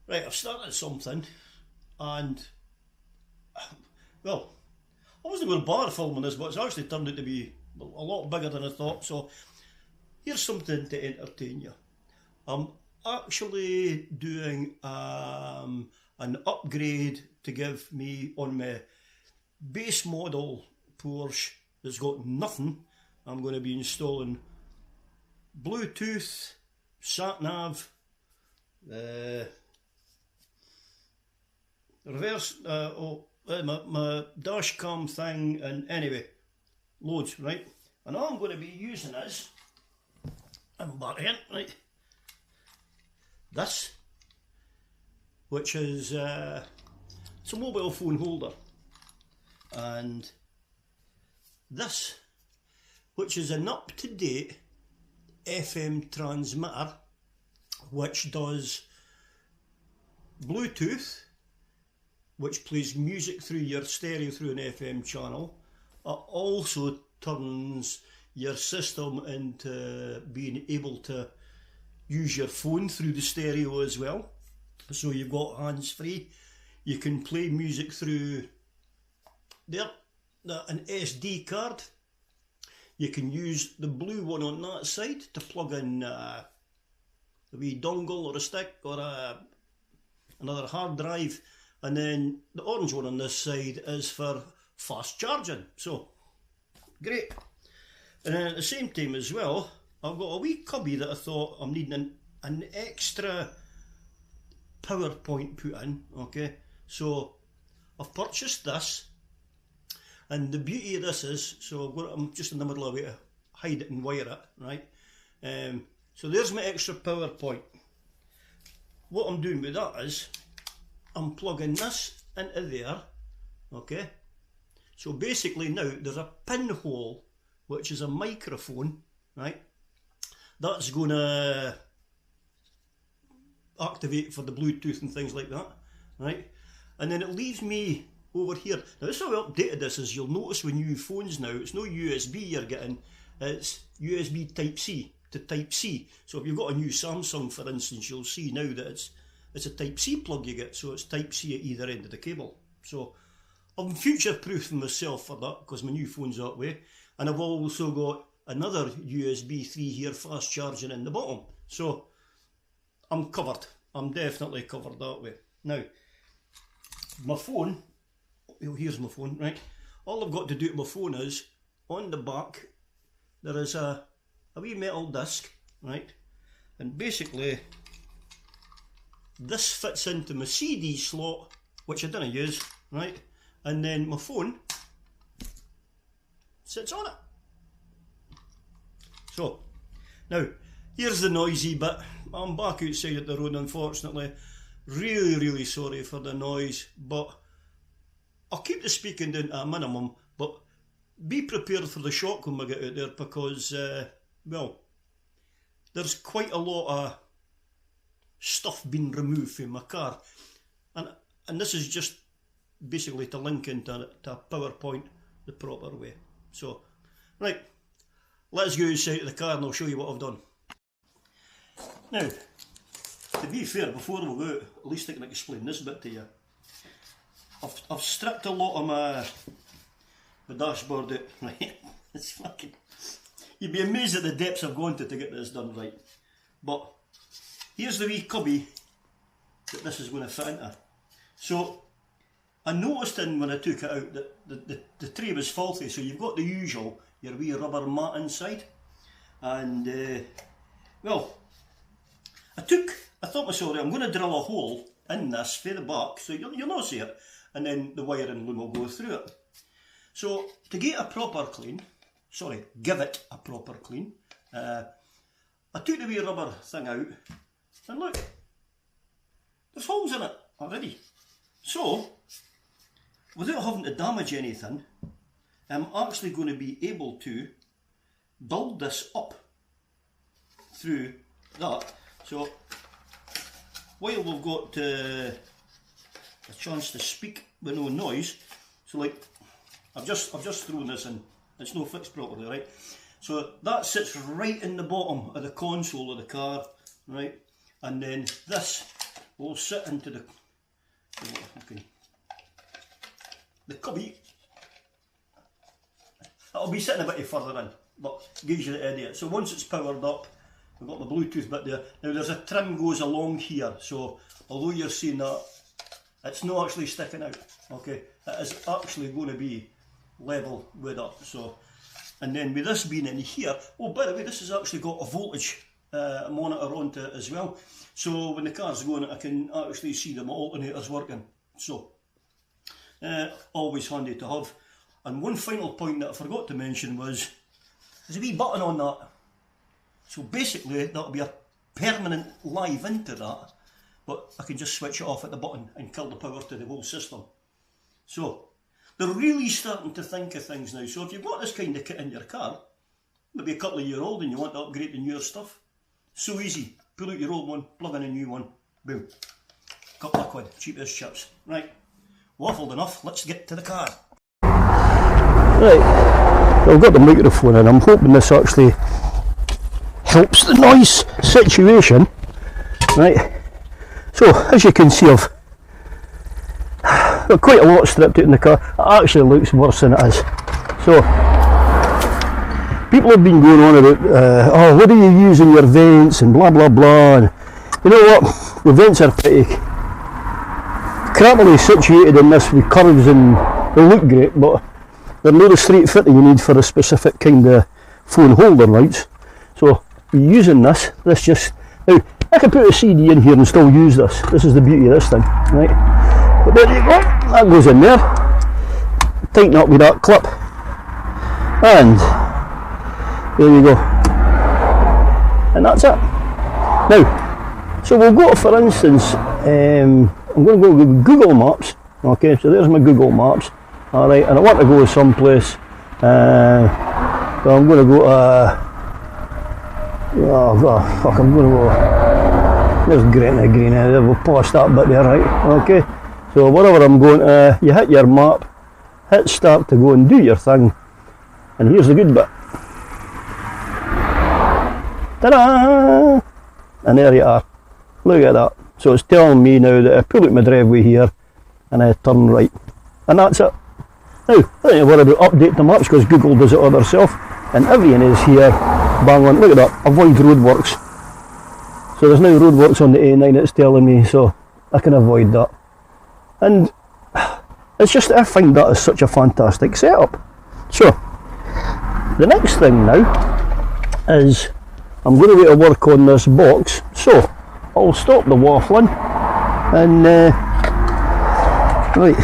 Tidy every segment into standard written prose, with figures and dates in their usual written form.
Right, I've started something, and well, I wasn't going to bother filming this, but it's actually turned out to be a lot bigger than I thought. So here's something to entertain you. I'm actually doing an upgrade to give me on my base model Porsche that's got nothing. I'm going to be installing Bluetooth, sat nav, reverse, my dash cam thing, and anyway, loads, right? And all I'm going to be using is, I'm back in, right? This, which is it's a mobile phone holder, and this, which is an up-to-date FM transmitter, which does Bluetooth, which plays music through your stereo through an FM channel. It also turns your system into being able to use your phone through the stereo as well. So you've got hands-free. You can play music through there, an SD card. You can use the blue one on that side to plug in a wee dongle or a stick or another hard drive. And then the orange one on this side is for fast charging. So, great. And then at the same time as well, I've got a wee cubby that I thought I'm needing an extra power point put in, okay? So, I've purchased this. And the beauty of this is, so I'm just in the middle of it to hide it and wire it, right? So there's my extra power point. What I'm doing with that is, I'm plugging this into there, okay? So basically now there's a pinhole, which is a microphone, right? That's going to activate for the Bluetooth and things like that, right? And then it leaves me over here. Now this is how I updated this, is you'll notice with new phones now, it's no USB you're getting, it's USB Type-C to Type-C. So if you've got a new Samsung, for instance, you'll see now that it's a Type-C plug you get, so it's Type-C at either end of the cable. So I'm future-proofing myself for that, because my new phone's that way. And I've also got another USB 3 here, fast charging in the bottom. So I'm covered. I'm definitely covered that way. Now, my phone, well, here's my phone, right? All I've got to do to my phone is, on the back, there is a wee metal disc, right? And basically, this fits into my CD slot, which I didn't use, right? And then my phone sits on it. So, now, here's the noisy bit. I'm back outside at the road, unfortunately. Really sorry for the noise, but I'll keep the speaking down to a minimum, but be prepared for the shock when we get out there, because, well, there's quite a lot of stuff being removed from my car, and this is just basically to link into a PowerPoint the proper way. So, right, let's go outside of the car and I'll show you what I've done. Now, to be fair, before we go out, at least I can explain this bit to you. I've stripped a lot of my dashboard out, right? It's fucking... You'd be amazed at the depths I've gone to get this done right. But here's the wee cubby that this is going to fit into. So I noticed when I took it out that the tray was faulty, so you've got the usual, your wee rubber mat inside. And, well, I thought myself, I'm going to drill a hole in this for the back, so you'll not see it, and then the wiring loom will go through it. So, to get a proper clean, give it a proper clean, I took the wee rubber thing out, and look, there's holes in it already. So, without having to damage anything, I'm actually going to be able to build this up through that. So, while we've got a chance to speak with no noise, so like, I've just thrown this in, it's no fixed properly, right? So that sits right in the bottom of the console of the car, right? And then this will sit into the cubby. It'll be sitting a bit further in, but gives you the idea. So once it's powered up, we've got the Bluetooth bit there. Now there's a trim goes along here, so although you're seeing that, it's not actually sticking out, okay? It is actually going to be level with that. So, and then with this being in here, oh by the way, this has actually got a voltage monitor onto it as well. So when the car's going, I can actually see the alternators working. So, always handy to have. And one final point that I forgot to mention was, there's a wee button on that. So basically that'll be a permanent live into that, but I can just switch it off at the button and kill the power to the whole system. So they're really starting to think of things now. So if you've got this kind of kit in your car, maybe a couple of years old and you want to upgrade the newer stuff, so easy. Pull out your old one, plug in a new one, boom. Couple of quid, cheap as chips. Right, waffled enough, let's get to the car. Right, so I've got the microphone and I'm hoping this actually helps the noise situation. Right, so as you can see, I've got quite a lot stripped out in the car. It actually looks worse than it is. So people have been going on about, oh, what are you using your vents and blah blah blah. And you know what? The vents are pretty crappily situated in this with curves and they look great, but they're not the straight fitting you need for a specific kind of phone holder lights. So using this just, now I can put a CD in here and still use this. This is the beauty of this thing, right? But there you go, that goes in there. Tighten up with that clip. And there you go. And that's it. Now, so we'll go, for instance, I'm going to go with Google Maps. Okay, so there's my Google Maps. Alright, and I want to go someplace. So I'm going to go to, oh god, fuck, I'm going to go, there's green area, we'll pause that bit there, right? Okay, so wherever I'm going to, you hit your map, hit start to go and do your thing, and here's the good bit. Ta-da! And there you are. Look at that. So it's telling me now that I pull out my driveway here and I turn right. And that's it. Now, I don't need to worry about update the maps because Google does it all themselves. And everything is here, bang on. Look at that, avoid roadworks. So there's now roadworks on the A9 it's telling me, so I can avoid that. And it's just, I find that is such a fantastic setup. So, the next thing now is, I'm going to get to work on this box, so I'll stop the waffling and right,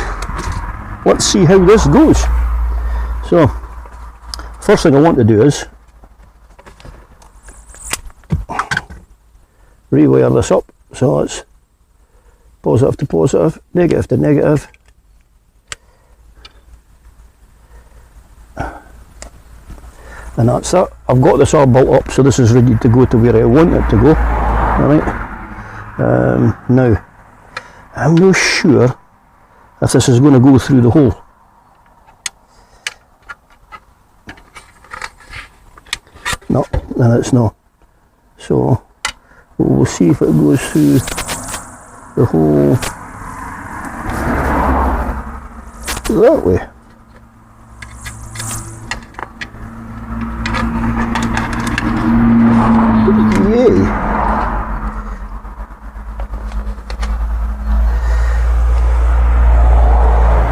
let's see how this goes. So first thing I want to do is rewire this up, so it's positive to positive, negative to negative. And that's that. I've got this all built up, so this is ready to go to where I want it to go. Alright. Now, I'm not sure if this is going to go through the hole. No, then it's not. So, we'll see if it goes through the hole that way. Yay!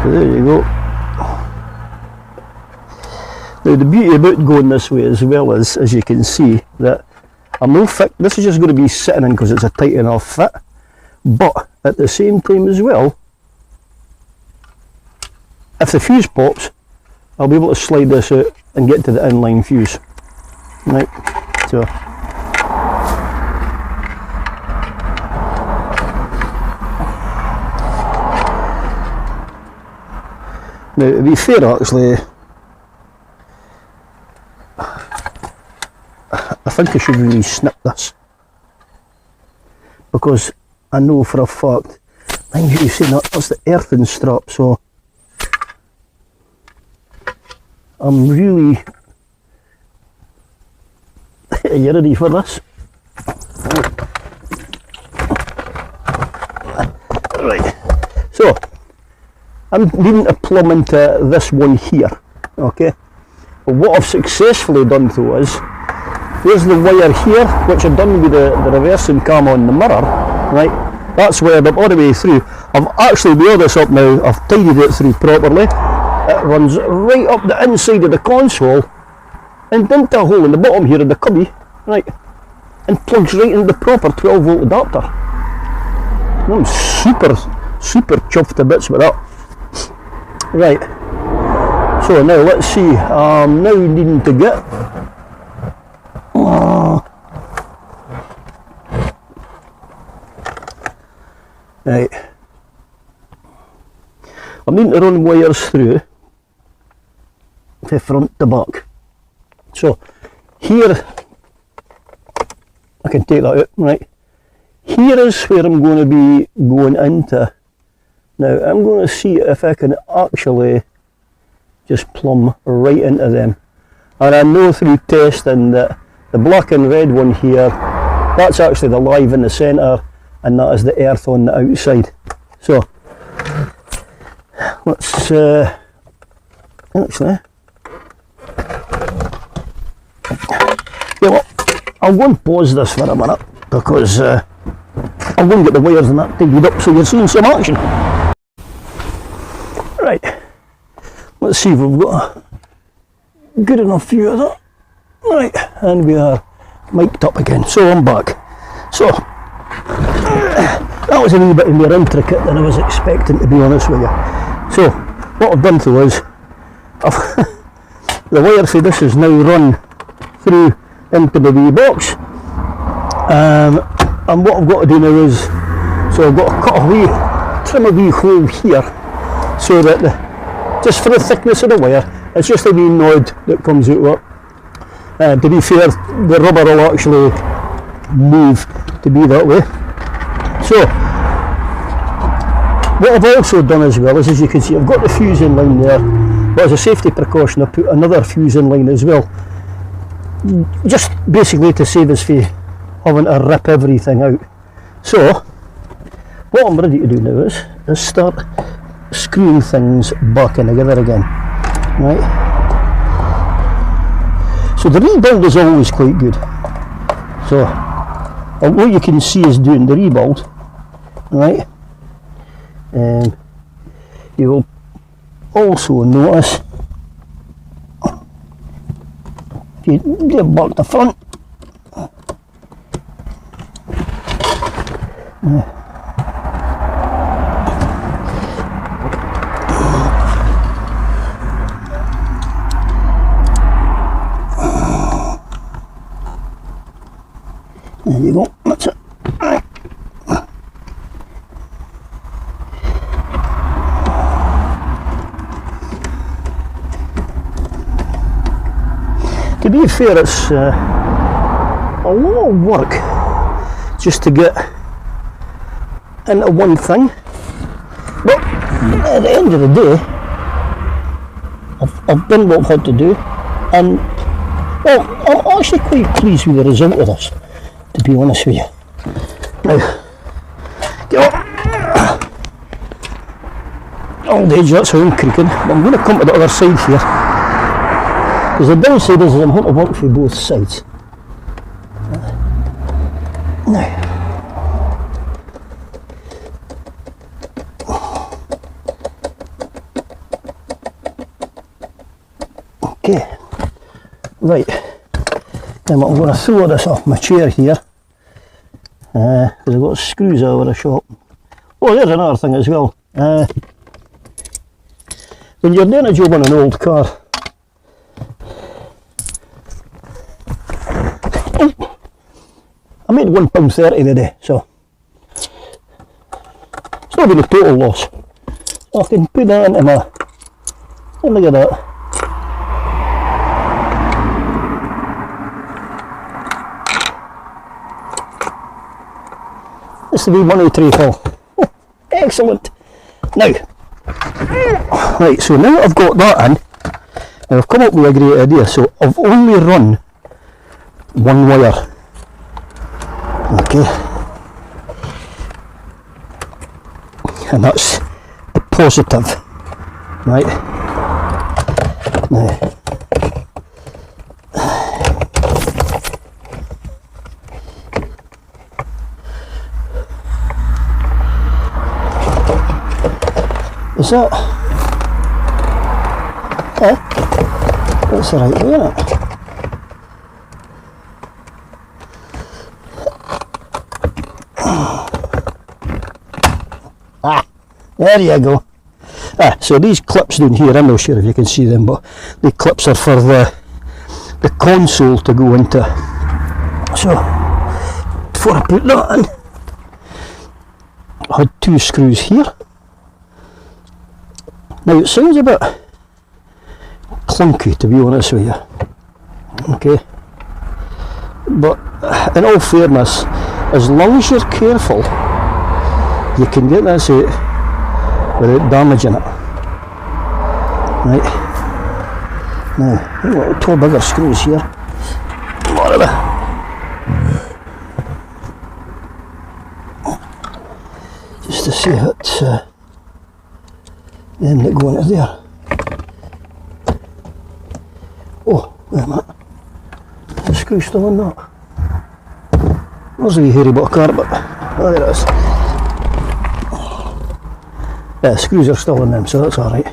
There you go. Now the beauty about going this way as well is, as you can see, that I'm no fit. This is just going to be sitting in because it's a tight enough fit. But at the same time as well, if the fuse pops, I'll be able to slide this out and get to the inline fuse. Right, so now to be fair, actually, I think I should really snip this, because I know for a fact, mind you saying that's the earthing strap, so I'm really, are you ready for this? Right, so I'm needing to plumb into this one here, okay? But what I've successfully done though is, there's the wire here, which I've done with the reversing cam on the mirror, right? That's wired up all the way through. I've actually wired this up now, I've tidied it through properly. It runs right up the inside of the console and into a hole in the bottom here of the cubby, right? And plugs right into the proper 12 volt adapter. I'm super chuffed to bits with that. Right, so now let's see, I'm now needing to get right, I'm needing to run wires through to front to back. So here, I can take that out, right? Here is where I'm going to be going into. Now I'm going to see if I can actually just plumb right into them. And I know through testing that the black and red one here, that's actually the live in the centre, and that is the earth on the outside. So let's actually, yeah, well, I'll go and pause this for a minute because I'm going to get the wires and that tidied up so you're seeing some action. Right, let's see if we've got a good enough view of that. Right, and we are mic'd up again, so I'm back. So, that was a wee bit more intricate than I was expecting, to be honest with you. So, what I've done though is, the wire for this is now run through into the wee box. And what I've got to do now is, so I've got to cut a wee, trim a wee hole here, so that just for the thickness of the wire, it's just a wee nod that comes out of it. To be fair, the rubber will actually move to be that way. So, what I've also done as well is, as you can see, I've got the fusing line there, but as a safety precaution I put another fusing line as well, just basically to save us from having to rip everything out. So, what I'm ready to do now is start screwing things back in together again, right? So the rebuild is always quite good. So what you can see is doing the rebuild, right? And you will also notice, if you do back to front, there you go, that's it. To be fair, it's a lot of work just to get into one thing, but at the end of the day, I've done what I've had to do, and well, I'm actually quite pleased with the result of this, to be honest with you. Now, get up. Old age, that's how I'm creaking, but I'm going to come to the other side here, because the downside is I'm going to work for both sides. Now, okay, right, then I'm going to throw this off my chair here, because I've got screws over the shop. Oh, there's another thing as well. When you're doing a job on an old car, I made £1.30 today, so it's not been a total loss. So I can put that into my, oh, look at that. This is the wee money tray full. Oh, excellent. Now, right, so now I've got that in, and I've come up with a great idea. So I've only run one wire. Okay. and that's the positive, right? Now, is that? That's the right way, isn't it? There you go. So these clips down here, I'm not sure if you can see them, but the clips are for the console to go into. So before I put that in, I had 2 screws here. Now it sounds a bit clunky, to be honest with you, okay, but in all fairness, as long as you're careful, you can get this out without damaging it. Right, now I've got 2 bigger screws here, whatever. Just to see if it's them that go into there. Oh, wait a minute, the screw's still in that. There's a wee hairy bit of carpet. Oh, there it is. Yeah, the screws are still in them, so that's alright.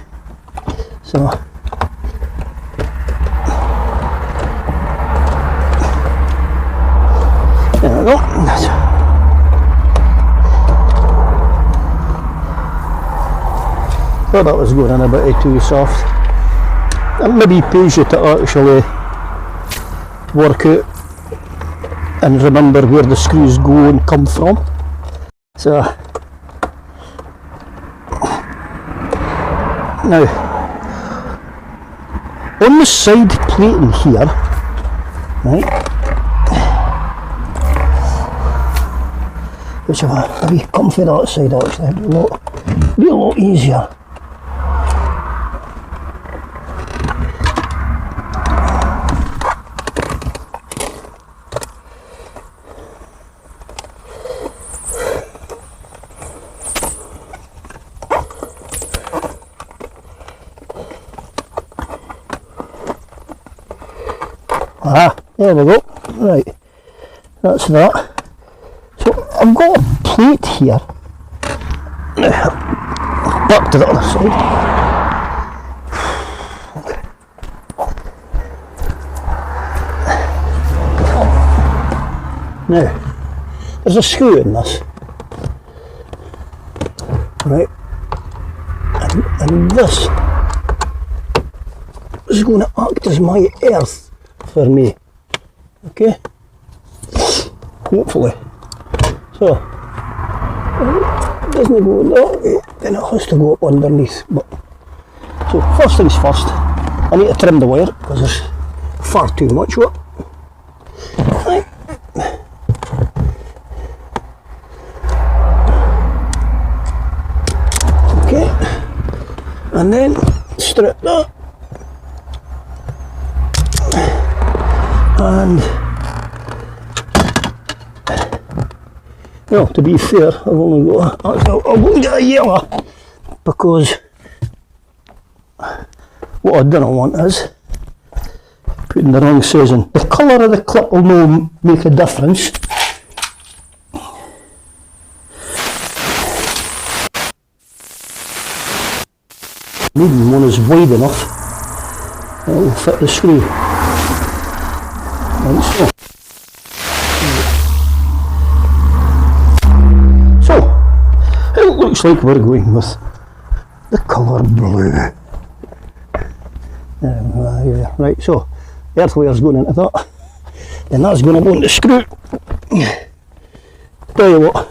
So, there we go. Thought that was going in a bit too soft. It maybe pays you to actually work out and remember where the screws go and come from. So, now, on the side plating here, right, which if I come for that side actually, it'd be a lot easier. There we go. Right, that's that. So I've got a plate here. Back to the other side. Okay. Now, there's a screw in this. Right, and this is going to act as my earth for me. Okay, hopefully. So, it doesn't go that way, then it has to go up underneath. But so, first things first, I need to trim the wire because there's far too much of it. Right. Okay, and then strip that. And, well, to be fair, I've only got I'll go and get a yellow, because what I don't want is putting the wrong sizing. The colour of the clip will no make a difference. Needing one is wide enough, it will fit the screw. So, it looks like we're going with the colour blue. Right, so the earth wire's going into that, and that's going to go into the screw. Tell you what,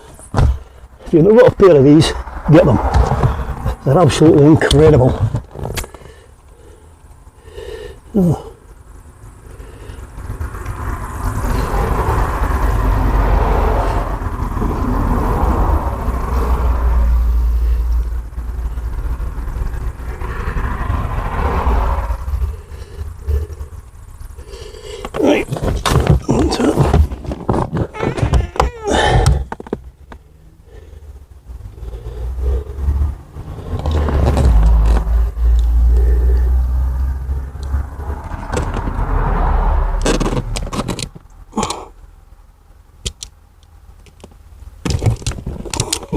if you've got a pair of these, get them. They're absolutely incredible. Oh. Right,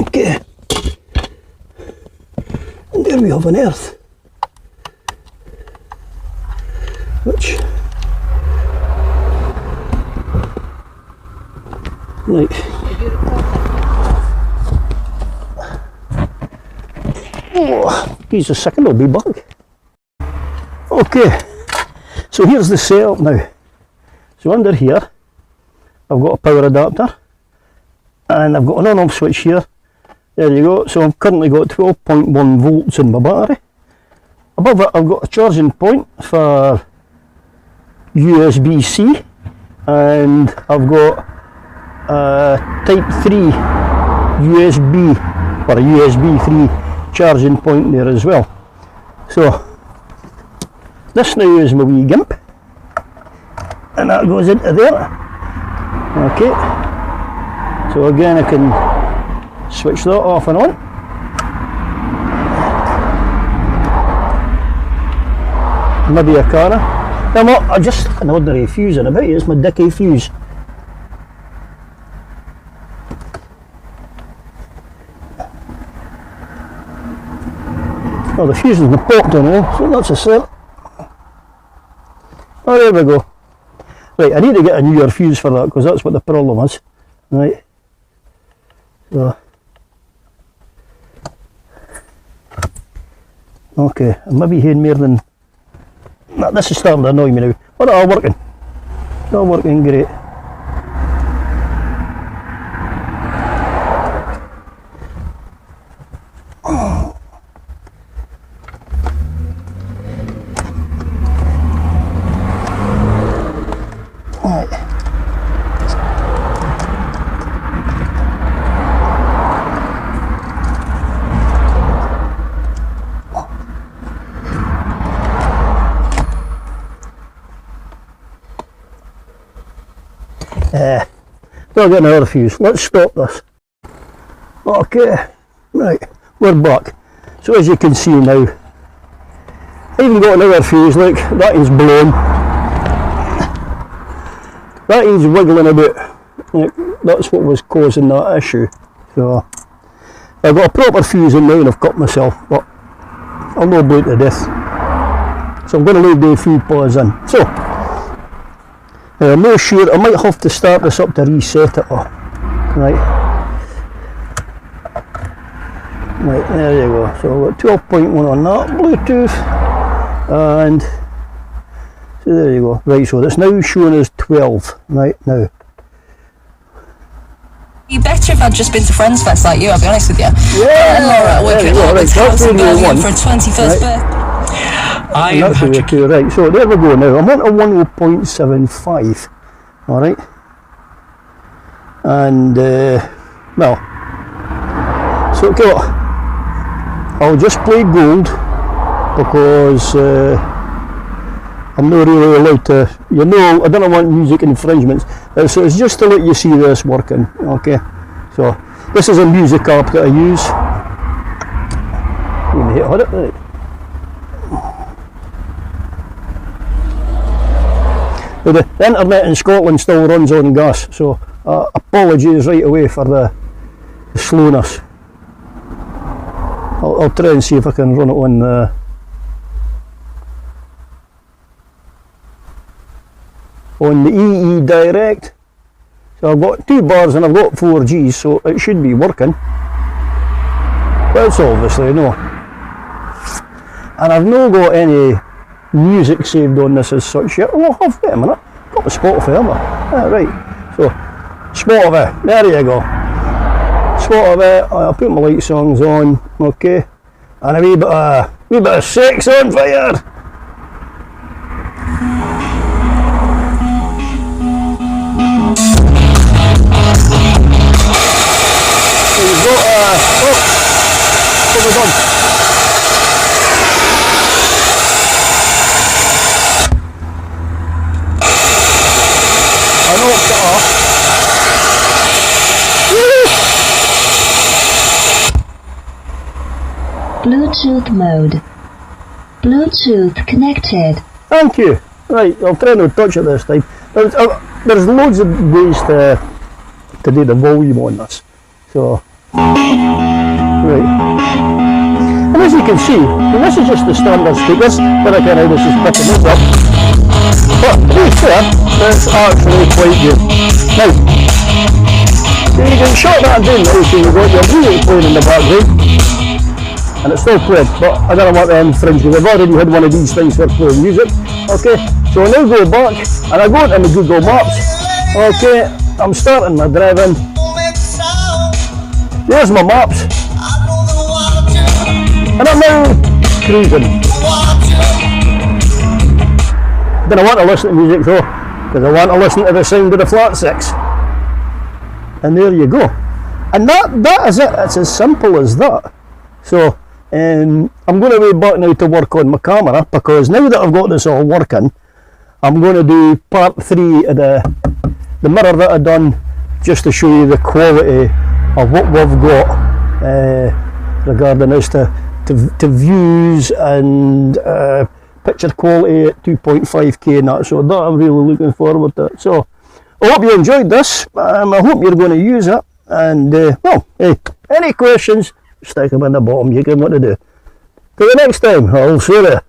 Okay. And there we have an earth. Which, right. Oh, piece of second will be back. Okay, so here's the setup now. So under here, I've got a power adapter, and I've got an on-off switch here. There you go. So I've currently got 12.1 volts in my battery. Above it, I've got a charging point for USB-C, and I've got a Type 3 USB, or a USB 3 charging point there as well. So this now is my wee gimp, and that goes into there. Okay, so again I can switch that off and on. Maybe a car. No, not just an ordinary fuse in a bit. It's my dicky fuse. Oh, the fuse is in the pot anyway, so that's a set. Oh, there we go. Right, I need to get a newer fuse for that because that's what the problem is. Right. So. Okay, I maybe had more than. Nah, this is starting to annoy me now. But it's all working. It's all working great. We'll get another fuse. Let's stop this. Okay, right, we're back. So as you can see now, I even got another fuse. Look, that is blown. That is wiggling about. Like, that's what was causing that issue. So I've got a proper fuse in now and I've cut myself, but I'll not blow it to death. So I'm going to leave the few paws in. So I'm not sure, I might have to start this up to reset it all. Right, there you go. So we've got 12.1 on that, Bluetooth, and so there you go. Right, so that's now showing us 12, right now. You better if I'd just been to Friends Fest like you, I'll be honest with you. Yeah, Laura, we're at Albert's house in Birmingham for a 21st birthday. That's the way to, right, so there we go now. I'm on a 10.75, alright, and well, so okay, I'll just play gold because I'm not really allowed to, you know, I don't want music infringements, so it's just to let you see this working. Okay, so this is a music app that I use. You can hit it, right. The internet in Scotland still runs on gas, so apologies right away for the slowness. I'll try and see if I can run it on the EE Direct. So I've got 2 bars and I've got 4 Gs, so it should be working. But it's obviously no. And I've not got any music saved on this as such yet. Oh, I'll have, wait a minute, got the Spotify, haven't I? Right, so Spotify, there you go. Spotify, I'll put my light songs on, okay, and a wee bit of sex on fire. So you've got, what have we done? Bluetooth mode. Bluetooth connected. Thank you. Right, I'll try not to touch it this time. There's loads of ways to do the volume on this. So Right. And as you can see, and this is just the standard speakers, but I can how this is picking this up. But to be fair, it's actually quite good. Now, you can shut that down now, so you've got your music playing in the background, and it's still playing, but I don't want to infringe, because I've already had one of these things for playing music. Okay, so I now go back, and I go into my Google Maps. Okay, I'm starting my driving. There's my maps. And I'm now cruising. Then I want to listen to music though, because I want to listen to the sound of the flat six. And there you go. And that is it. It's as simple as that. So I'm going to be back now to work on my camera, because now that I've got this all working, I'm going to do part 3 of the mirror that I've done, just to show you the quality of what we've got regarding as to views and picture quality at 2.5K and that. So that I'm really looking forward to. So I hope you enjoyed this. I hope you're going to use it. And well, hey, any questions, stick them in the bottom. You can what to do. Till the next time, I'll see you there.